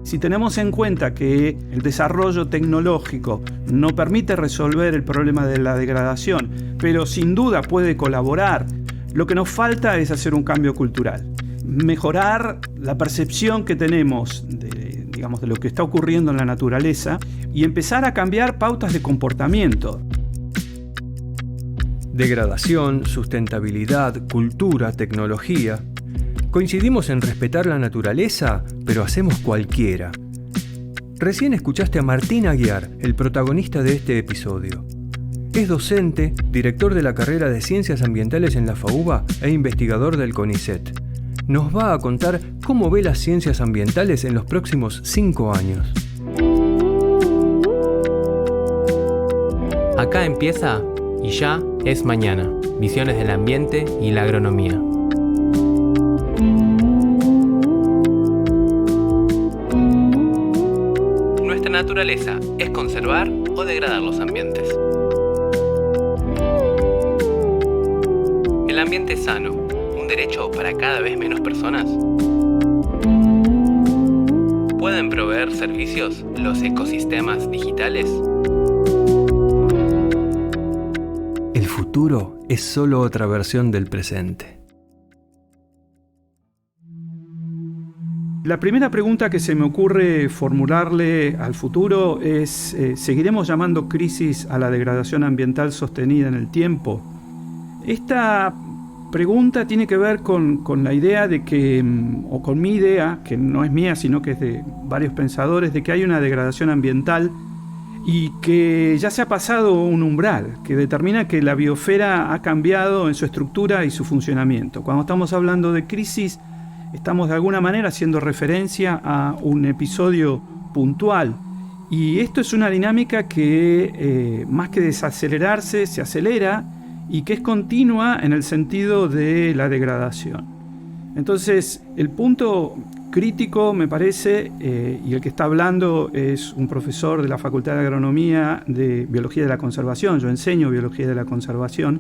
Si tenemos en cuenta que el desarrollo tecnológico no permite resolver el problema de la degradación, pero sin duda puede colaborar, lo que nos falta es hacer un cambio cultural. Mejorar la percepción que tenemos de lo que está ocurriendo en la naturaleza y empezar a cambiar pautas de comportamiento. Degradación, sustentabilidad, cultura, tecnología. Coincidimos en respetar la naturaleza, pero hacemos cualquiera. Recién escuchaste a Martín Aguiar, el protagonista de este episodio. Es docente, director de la carrera de Ciencias Ambientales en la FAUBA e investigador del CONICET. Nos va a contar cómo ve las ciencias ambientales en los próximos 5 años. Acá empieza y ya es mañana. Visiones del ambiente y la agronomía. Nuestra naturaleza es conservar o degradar los ambientes. El ambiente sano, ¿un derecho para cada vez menos personas? ¿Pueden proveer servicios los ecosistemas digitales? El futuro es solo otra versión del presente. La primera pregunta que se me ocurre formularle al futuro es, ¿seguiremos llamando crisis a la degradación ambiental sostenida en el tiempo? Esta pregunta tiene que ver con la idea de que, o con mi idea, que no es mía, sino que es de varios pensadores, de que hay una degradación ambiental y que ya se ha pasado un umbral que determina que la biosfera ha cambiado en su estructura y su funcionamiento. Cuando estamos hablando de crisis, estamos de alguna manera haciendo referencia a un episodio puntual. Y esto es una dinámica que, más que desacelerarse, se acelera y que es continua en el sentido de la degradación. Entonces, el punto crítico, me parece, y el que está hablando es un profesor de la Facultad de Agronomía de Biología de la Conservación. Yo enseño Biología de la Conservación.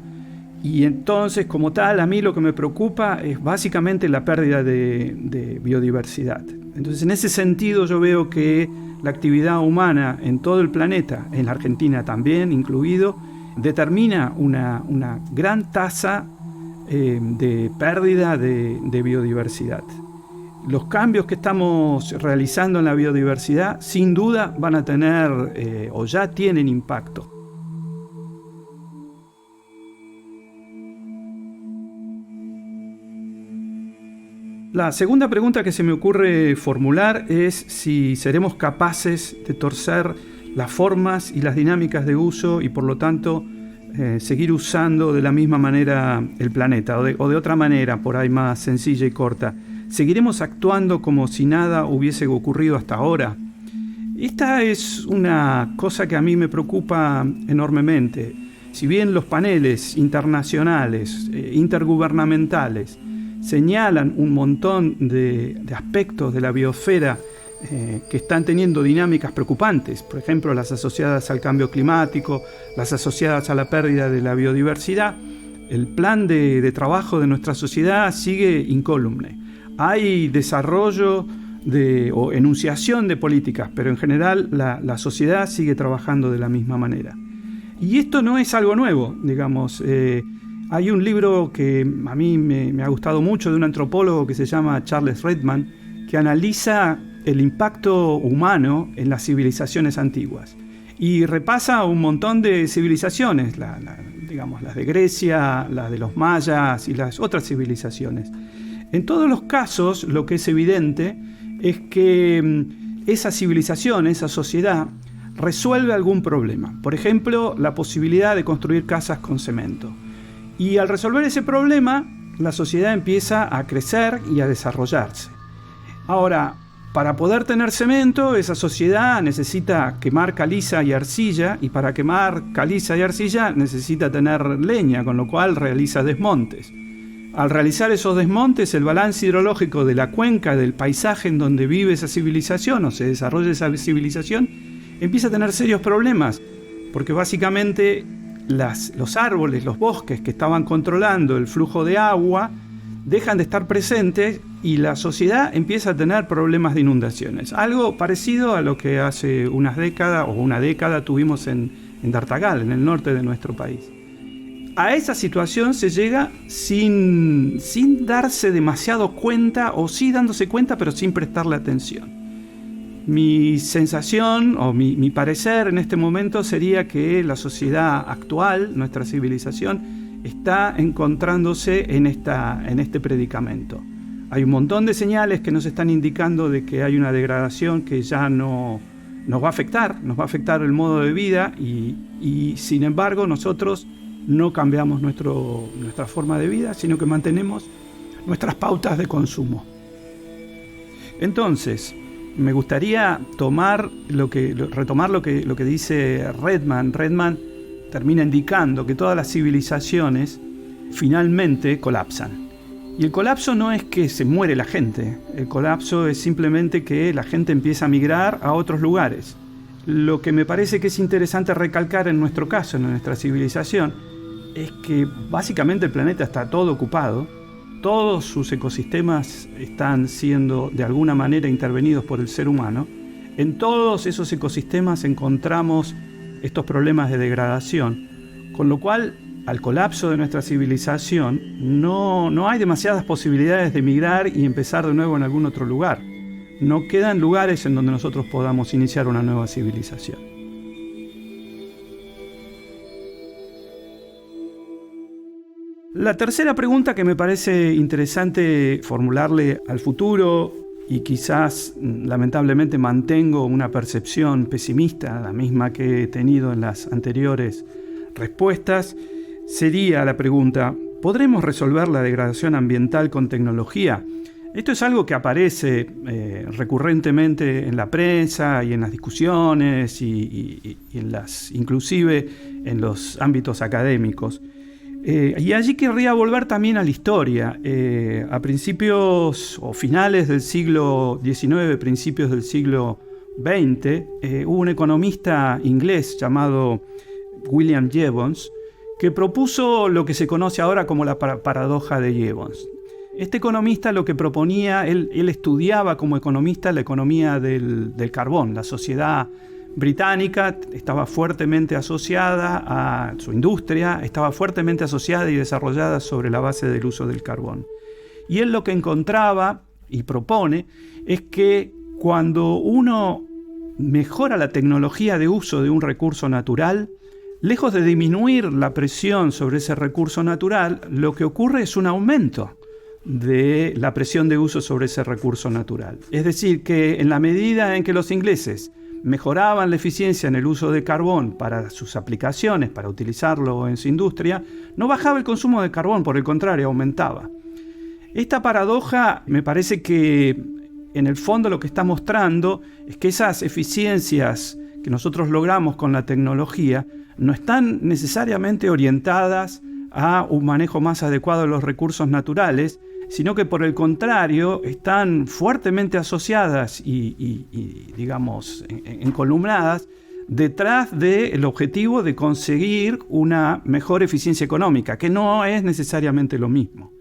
Y entonces, como tal, a mí lo que me preocupa es básicamente la pérdida de biodiversidad. Entonces, en ese sentido, yo veo que la actividad humana en todo el planeta, en la Argentina también incluido, determina una gran tasa de pérdida de biodiversidad. Los cambios que estamos realizando en la biodiversidad, sin duda, van a tener o ya tienen impacto. La segunda pregunta que se me ocurre formular es si seremos capaces de torcer las formas y las dinámicas de uso y por lo tanto seguir usando de la misma manera el planeta o de otra manera, por ahí más sencilla y corta. ¿Seguiremos actuando como si nada hubiese ocurrido hasta ahora? Esta es una cosa que a mí me preocupa enormemente. Si bien los paneles internacionales, intergubernamentales, señalan un montón de aspectos de la biosfera que están teniendo dinámicas preocupantes, por ejemplo las asociadas al cambio climático, las asociadas a la pérdida de la biodiversidad, el plan de trabajo de nuestra sociedad sigue incólume. Hay desarrollo o enunciación de políticas, pero en general la sociedad sigue trabajando de la misma manera. Y esto no es algo nuevo, digamos. Hay un libro que a mí me ha gustado mucho de un antropólogo que se llama Charles Redman, que analiza el impacto humano en las civilizaciones antiguas. Y repasa un montón de civilizaciones, las de Grecia, las de los mayas y las otras civilizaciones. En todos los casos, lo que es evidente es que esa civilización, esa sociedad, resuelve algún problema. Por ejemplo, la posibilidad de construir casas con cemento. Y al resolver ese problema, la sociedad empieza a crecer y a desarrollarse. Ahora, para poder tener cemento, esa sociedad necesita quemar caliza y arcilla, y para quemar caliza y arcilla necesita tener leña, con lo cual realiza desmontes. Al realizar esos desmontes, el balance hidrológico de la cuenca, del paisaje en donde vive esa civilización o se desarrolla esa civilización, empieza a tener serios problemas, porque básicamente los árboles, los bosques que estaban controlando el flujo de agua, dejan de estar presentes y la sociedad empieza a tener problemas de inundaciones. Algo parecido a lo que hace una década tuvimos en Tartagal, en el norte de nuestro país. A esa situación se llega sin darse demasiado cuenta, o sí dándose cuenta, pero sin prestarle atención. Mi sensación o mi parecer en este momento sería que la sociedad actual, nuestra civilización, está encontrándose en este predicamento. Hay un montón de señales que nos están indicando de que hay una degradación que ya nos va a afectar el modo de vida y sin embargo nosotros no cambiamos nuestra forma de vida, sino que mantenemos nuestras pautas de consumo. Entonces, me gustaría retomar lo que dice Redman. Redman termina indicando que todas las civilizaciones finalmente colapsan. Y el colapso no es que se muere la gente, el colapso es simplemente que la gente empieza a migrar a otros lugares. Lo que me parece que es interesante recalcar en nuestro caso, en nuestra civilización, es que básicamente el planeta está todo ocupado, todos sus ecosistemas están siendo de alguna manera intervenidos por el ser humano. En todos esos ecosistemas encontramos estos problemas de degradación, con lo cual al colapso de nuestra civilización no hay demasiadas posibilidades de migrar y empezar de nuevo en algún otro lugar. No quedan lugares en donde nosotros podamos iniciar una nueva civilización. La tercera pregunta que me parece interesante formularle al futuro, y quizás lamentablemente mantengo una percepción pesimista, la misma que he tenido en las anteriores respuestas, sería la pregunta: ¿podremos resolver la degradación ambiental con tecnología? Esto es algo que aparece recurrentemente en la prensa y en las discusiones y inclusive en los ámbitos académicos. Y allí querría volver también a la historia. A principios o finales del siglo XIX, principios del siglo XX, hubo un economista inglés llamado William Jevons que propuso lo que se conoce ahora como la paradoja de Jevons. Este economista lo que proponía, él estudiaba como economista la economía del carbón. La sociedad británica estaba fuertemente asociada a su industria, estaba fuertemente asociada y desarrollada sobre la base del uso del carbón. Y él lo que encontraba y propone es que cuando uno mejora la tecnología de uso de un recurso natural, lejos de disminuir la presión sobre ese recurso natural, lo que ocurre es un aumento de la presión de uso sobre ese recurso natural. Es decir, que en la medida en que los ingleses mejoraban la eficiencia en el uso de carbón para sus aplicaciones, para utilizarlo en su industria, no bajaba el consumo de carbón, por el contrario, aumentaba. Esta paradoja me parece que en el fondo lo que está mostrando es que esas eficiencias que nosotros logramos con la tecnología no están necesariamente orientadas a un manejo más adecuado de los recursos naturales, sino que por el contrario están fuertemente asociadas y digamos, encolumnadas detrás del objetivo de conseguir una mejor eficiencia económica, que no es necesariamente lo mismo.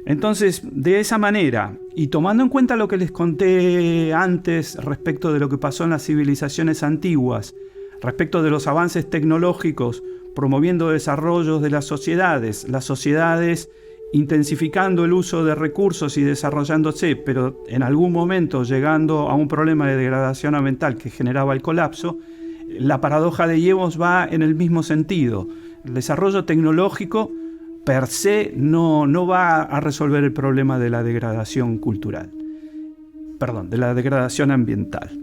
Entonces, de esa manera, y tomando en cuenta lo que les conté antes respecto de lo que pasó en las civilizaciones antiguas, respecto de los avances tecnológicos promoviendo desarrollos de las sociedades intensificando el uso de recursos y desarrollándose, pero en algún momento llegando a un problema de degradación ambiental que generaba el colapso, la paradoja de Jevons va en el mismo sentido. El desarrollo tecnológico per se no va a resolver el problema de la degradación de la degradación ambiental.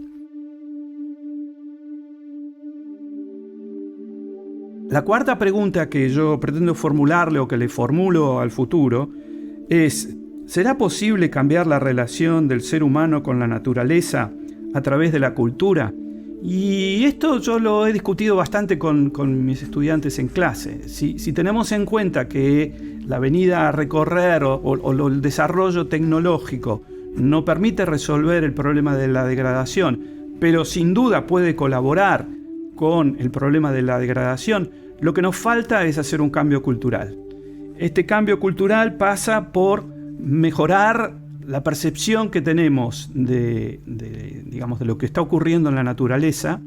La cuarta pregunta que yo pretendo formularle o que le formulo al futuro es: ¿será posible cambiar la relación del ser humano con la naturaleza a través de la cultura? Y esto yo lo he discutido bastante con mis estudiantes en clase. Si tenemos en cuenta que la venida a recorrer o el desarrollo tecnológico no permite resolver el problema de la degradación, pero sin duda puede colaborar con el problema de la degradación, lo que nos falta es hacer un cambio cultural. Este cambio cultural pasa por mejorar la percepción que tenemos de lo que está ocurriendo en la naturaleza,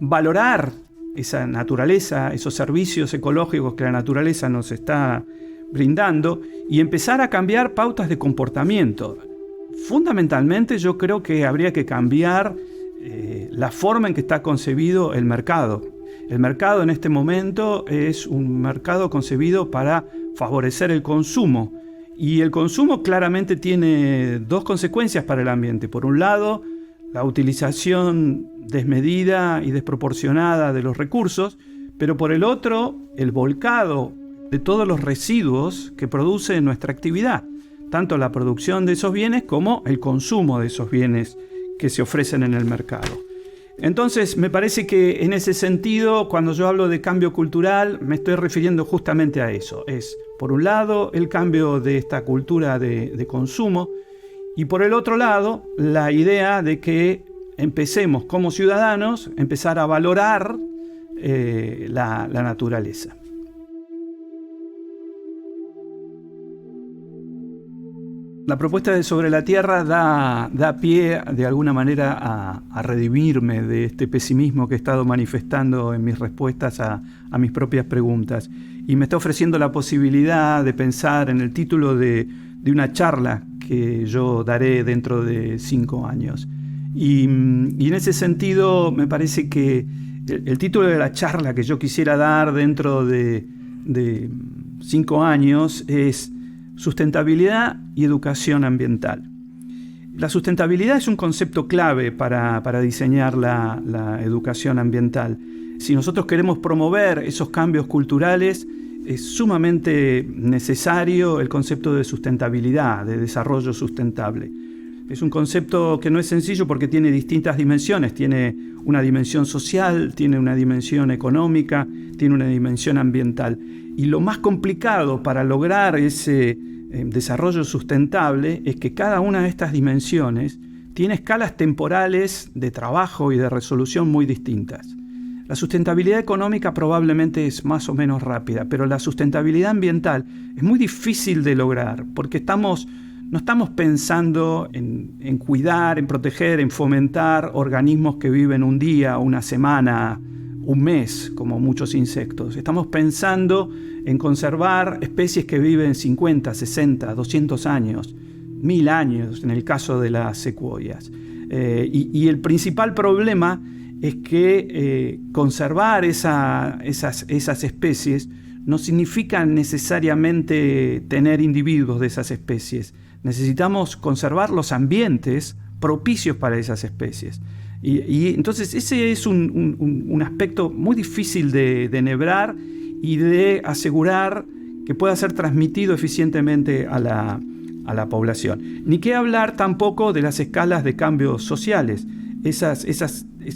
valorar esa naturaleza, esos servicios ecológicos que la naturaleza nos está brindando y empezar a cambiar pautas de comportamiento. Fundamentalmente yo creo que habría que cambiar la forma en que está concebido el mercado. El mercado en este momento es un mercado concebido para favorecer el consumo. Y el consumo claramente tiene dos consecuencias para el ambiente. Por un lado, la utilización desmedida y desproporcionada de los recursos, pero por el otro, el volcado de todos los residuos que produce nuestra actividad, tanto la producción de esos bienes como el consumo de esos bienes que se ofrecen en el mercado. Entonces, me parece que en ese sentido, cuando yo hablo de cambio cultural, me estoy refiriendo justamente a eso. Es, por un lado, el cambio de esta cultura de consumo y por el otro lado, la idea de que empecemos como ciudadanos, empezar a valorar la naturaleza. La propuesta de Sobre la Tierra da pie de alguna manera a redimirme de este pesimismo que he estado manifestando en mis respuestas a mis propias preguntas. Y me está ofreciendo la posibilidad de pensar en el título de una charla que yo daré dentro de 5 años. Y en ese sentido me parece que el título de la charla que yo quisiera dar dentro de 5 años es Sustentabilidad y educación ambiental. La sustentabilidad es un concepto clave para diseñar la educación ambiental. Si nosotros queremos promover esos cambios culturales, es sumamente necesario el concepto de sustentabilidad, de desarrollo sustentable. Es un concepto que no es sencillo porque tiene distintas dimensiones. Tiene una dimensión social, tiene una dimensión económica, tiene una dimensión ambiental. Y lo más complicado para lograr ese desarrollo sustentable es que cada una de estas dimensiones tiene escalas temporales de trabajo y de resolución muy distintas. La sustentabilidad económica probablemente es más o menos rápida, pero la sustentabilidad ambiental es muy difícil de lograr porque no estamos pensando en cuidar, en proteger, en fomentar organismos que viven un día, una semana, un mes, como muchos insectos. Estamos pensando en conservar especies que viven 50, 60, 200 años, 1000 años en el caso de las secuoyas. Y el principal problema es que conservar esas especies no significa necesariamente tener individuos de esas especies. Necesitamos conservar los ambientes propicios para esas especies. Y entonces ese es un aspecto muy difícil de enhebrar y de asegurar que pueda ser transmitido eficientemente a la población. Ni qué hablar tampoco de las escalas de cambios sociales.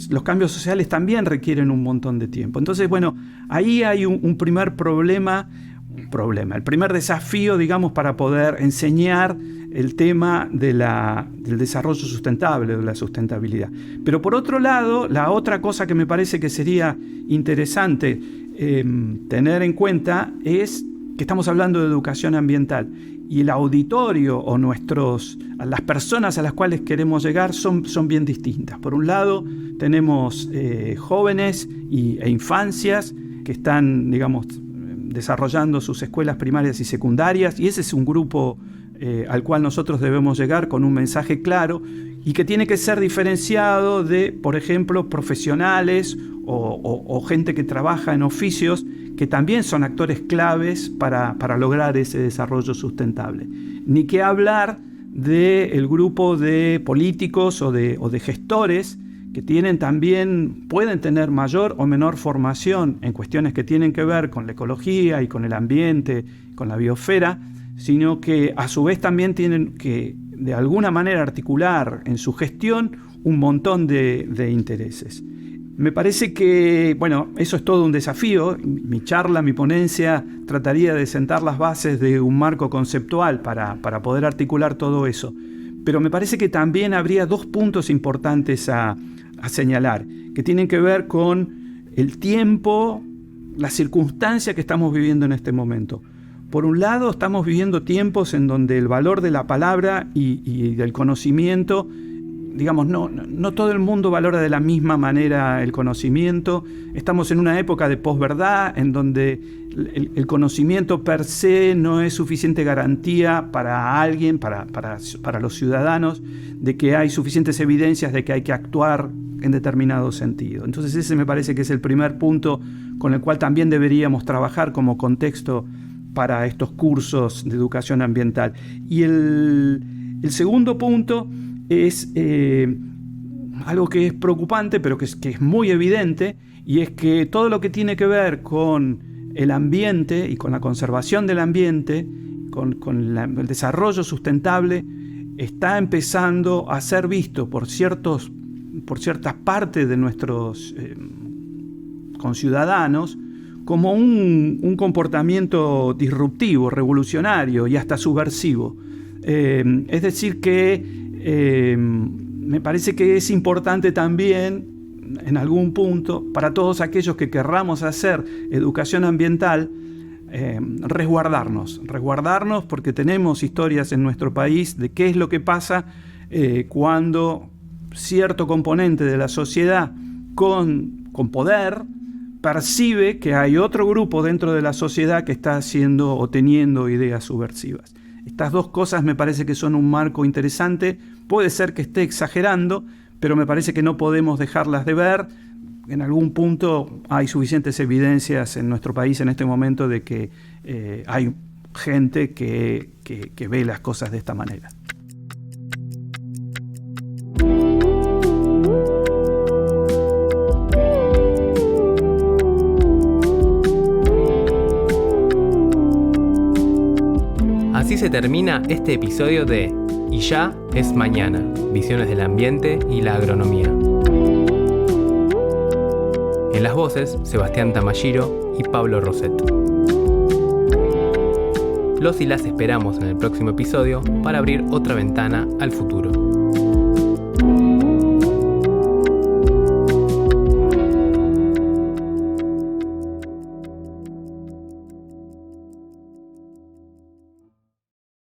Los cambios sociales también requieren un montón de tiempo. Entonces, bueno, ahí hay un primer problema, el primer desafío, digamos, para poder enseñar el tema del desarrollo sustentable, de la sustentabilidad. Pero por otro lado, la otra cosa que me parece que sería interesante tener en cuenta es que estamos hablando de educación ambiental y el auditorio o las personas a las cuales queremos llegar son bien distintas. Por un lado, tenemos jóvenes e infancias que están, digamos, desarrollando sus escuelas primarias y secundarias, y ese es un grupo al cual nosotros debemos llegar con un mensaje claro y que tiene que ser diferenciado de, por ejemplo, profesionales o gente que trabaja en oficios que también son actores claves para lograr ese desarrollo sustentable. Ni qué hablar del grupo de políticos o de gestores que pueden tener mayor o menor formación en cuestiones que tienen que ver con la ecología y con el ambiente, con la biosfera, sino que a su vez también tienen que de alguna manera articular en su gestión un montón de intereses. Me parece que, bueno, eso es todo un desafío. Mi charla, mi ponencia, trataría de sentar las bases de un marco conceptual para poder articular todo eso. Pero me parece que también habría 2 puntos importantes a señalar, que tienen que ver con el tiempo, la circunstancia que estamos viviendo en este momento. por un lado estamos viviendo tiempos en donde el valor de la palabra y del conocimiento, digamos, no todo el mundo valora de la misma manera el conocimiento. Estamos en una época de posverdad en donde el conocimiento per se no es suficiente garantía para alguien, para los ciudadanos, de que hay suficientes evidencias de que hay que actuar en determinado sentido. Entonces ese me parece que es el primer punto con el cual también deberíamos trabajar como contexto para estos cursos de educación ambiental. Y el segundo punto es algo que es preocupante, pero que es muy evidente, y es que todo lo que tiene que ver con el ambiente y con la conservación del ambiente, con el desarrollo sustentable, está empezando a ser visto por ciertas partes de nuestros conciudadanos como un comportamiento disruptivo, revolucionario y hasta subversivo. Es decir que me parece que es importante también, en algún punto, para todos aquellos que querramos hacer educación ambiental, resguardarnos porque tenemos historias en nuestro país de qué es lo que pasa cuando cierto componente de la sociedad con poder percibe que hay otro grupo dentro de la sociedad que está haciendo o teniendo ideas subversivas. Estas dos cosas me parece que son un marco interesante. Puede ser que esté exagerando, pero me parece que no podemos dejarlas de ver. En algún punto hay suficientes evidencias en nuestro país en este momento de que hay gente que ve las cosas de esta manera. Así se termina este episodio de Y ya es mañana, visiones del ambiente y la agronomía. En las voces, Sebastián Tamashiro y Pablo Roset. Los y las esperamos en el próximo episodio para abrir otra ventana al futuro.